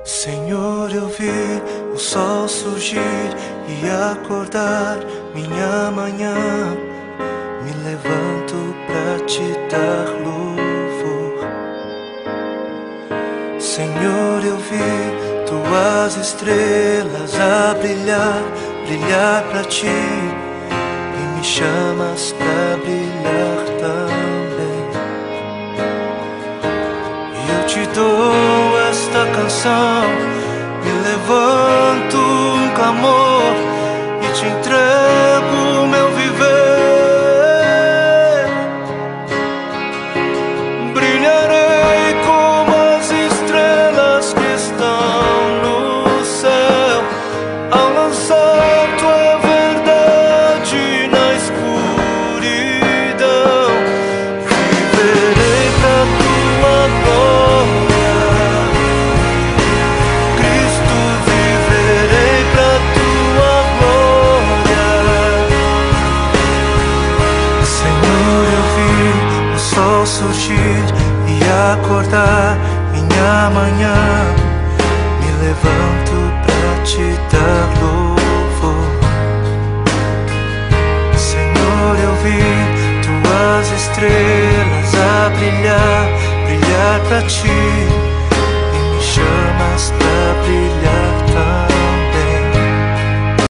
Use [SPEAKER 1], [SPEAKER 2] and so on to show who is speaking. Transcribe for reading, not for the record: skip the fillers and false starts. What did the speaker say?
[SPEAKER 1] Senhor, eu vi o sol surgir e acordar minha manhã. Me levanto pra te dar louvor. Senhor, eu vi tuas estrelas a brilhar, brilhar pra ti, e me chamas pra brilhar também. E eu te dou esta canção, me levanto um clamor e te entrego meu viver. Brilharei como as estrelas que estão no céu, ao lançar tua verdade na escuridão. Viverei pra tua glória, Cristo, viverei pra tua glória. Senhor, eu vi o sol surgir e acordar minha manhã. Me levanto pra te dar louvor. Senhor, eu vi tuas estrelas a brilhar, brilhar pra ti, e me chamas pra